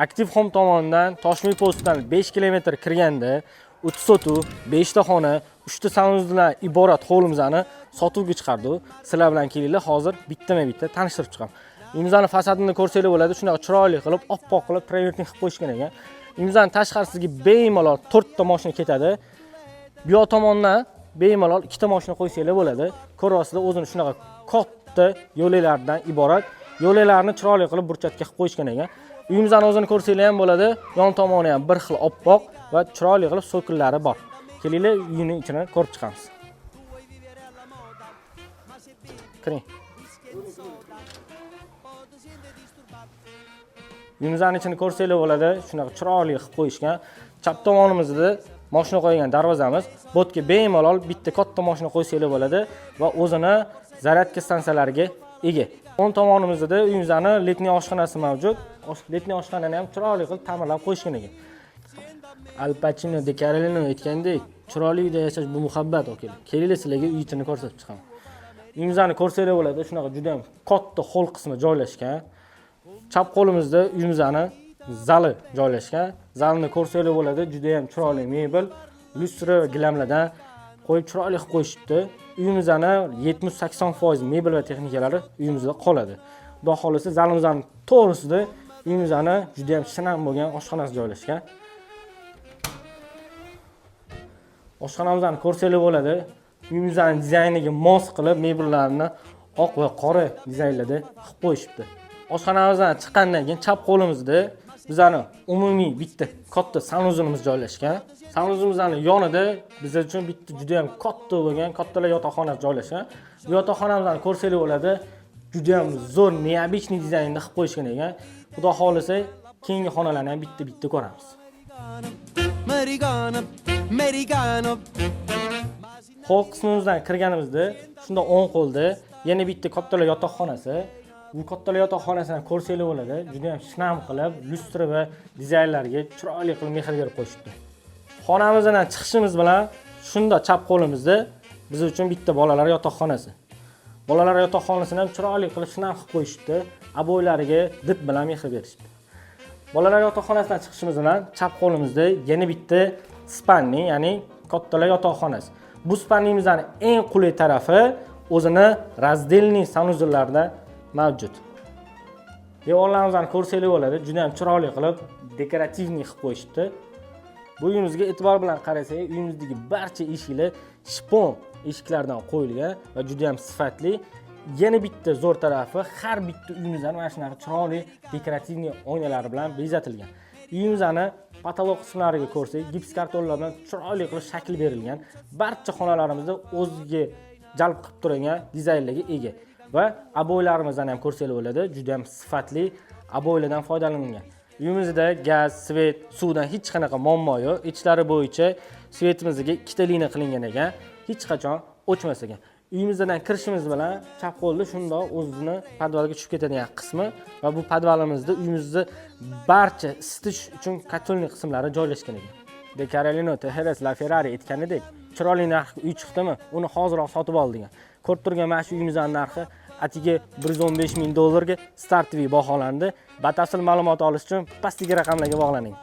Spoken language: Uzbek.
Aktiv Home tomonidan Toshmi postdan 5 kilometr kirganda 3 sotuv, 5 ta xona, 3 ta sanuzdan iborat hovlimizni sotuvga chiqardik. Sizlar bilan kelinglar, hozir bittama-bitta tanishtirib chiqaman. Uyimizning fasadini ko'rsanglar bo'ladi, shunaqa chiroyli qilib, oppoq qilib travertin qilib qo'yishgan ekan. Uyimizning tashqarisiga bemalol 4 ta mashina ketadi. Bu yoq tomondan bemalol 2 ta mashina qo'ysanglar bo'ladi. Ko'ryapsizlar, o'zini shunaqa katta yo'laklardan iborat. Yo'laklarni chiroyli qilib burchakka qilib qo'yishgan ekan. Uyimizning o'zini ko'rsanglar ham bo'ladi, yon tomoni ham bir xil oppoq va chiroyli qilib so'killari bor. Kelinglar, uyning ichini ko'rib chiqamiz. Kiring. Uyimizning ichini ko'rsanglar bo'ladi, shunaqa chiroyli qilib qo'yishgan. Chap tomonimizda mashina qo'ygan darvozamiz, botga bemalol bitta katta mashina qo'ysanglar bo'ladi va o'zini zaryadka stansiyalariga ega. O'ng tomonimizda uyimizning letniy oshxonasi mavjud. Letniy oshxonani ham chiroyli qilib ta'mirlab qo'yishgan ekan. Al Pacino de Carolino aytgandek, chiroyli uyda yashash bu muhabbat okelar. Kelinglar, sizlarga uy ichini ko'rsatib chiqaman. Uyimizni ko'rsanglar bo'ladi, shunaqa juda ham katta hol qismi joylashgan. Chap qo'limizda uyimizning zali joylashgan. Zalni ko'rsanglar bo'ladi, juda ham chiroyli mebel, lustra va gilamlardan qo'yib chiroyli qilib qo'yishibdi. Uyimizning 70-80% mebel va texnikalari uyimizda qoladi. Xudo xolisa, zalimizning to'g'risida uyimizning juda ham shinam bo'lgan oshxonasi joylashgan. Oshxonamizni ko'rsanglar bo'ladi. Uyimizning dizayniga mos qilib mebellarni oq va qora dizaynlarda qilib qo'yishibdi. Oshxonamizdan chiqqandan keyin chap qo'limizda bizning umumiy bitta katta sanuzimiz joylashgan. Sanuzimizning yonida biz uchun bitta juda ham katta bo'lgan kattalar yotoqxonasi joylashgan. Bu yotoqxonamizni ko'rsanglar bo'ladi, juda ham zo'r neobычный dizaynda qilib qo'yishgan ekan. Xudo xolisa, keyingi xonalarni ham bitta-bitta ko'ramiz. Hol qismimizdan kirganimizda shunda o'ng qo'lda yana bitta kattalar yotoqxonasi. Bu kattalar yotoqxonasini ko'rsanglar bo'ladi, juda ham shinam qilib, lustra va dizaynlarga chiroyli qilib mehr berib qo'yishibdi. Xonamizdan chiqishimiz bilan shunda chap qo'limizda biz uchun bitta bolalar yotoqxonasi. Bolalar yotoqxonasini ham chiroyli qilib shinam qilib qo'yishibdi. Aboylariga did bilan mehr berishibdi. Bolalar yotoqxonasidan chiqishimiz bilan chap qo'limizda yana bitta spanni, ya'ni kattalar yotoqxonasi. Bu spannimizning eng qulay tarafi o'zini razdelniy sanuzillarda mavjud. Devorlarimizni ko'rsanglar bo'ladi, juda ham chiroyli qilib dekorativniy qilib qo'yishibdi. Bu uyimizga e'tibor bilan qarasangiz, uyimizdagi barcha eshiklar shipon eshiklardan qo'yilgan va juda ham sifatli. Yana bitta zo'r tarafi, har bitta uyimizdan mana shunaqa chiroyli dekorativniy oynalar bilan bezatilgan. Uyimizning patolog qismlariga ko'rsak, gips kartonlar bilan chiroyli qilib shakl berilgan. Barcha xonalarimizda o'ziga jalb qilib turgan dizaynlarga ega. Va aboylarimizdan ham ko'rsanglar bo'ladi, juda ham sifatli aboylardan foydalanilgan. Uyimizda gaz, svet, suvdan hech qanaqa muammo yo'q. Ichlari bo'yicha svetimizga 2 ta liniya qilingan ekan, hech qachon o'chmas ekan. Uyimizdan kirishimiz bilan chap qo'lda shundoq o'zini podvalga tushib ketadigan qismi va bu podvalimizda uyimizda barcha isitish uchun kotolniy qismlari joylashgan ekan. De Carolino Tejeres La Ferrari aytganidek, chiroyli narxga uy chiqdimi, uni hoziroq sotib ol degan. Ko'rib turgan mana shu uyimizning narxi atiga $115,000 ga startviy baholandi. Batafsil ma'lumot olish uchun pastdagi raqamlarga bog'laning.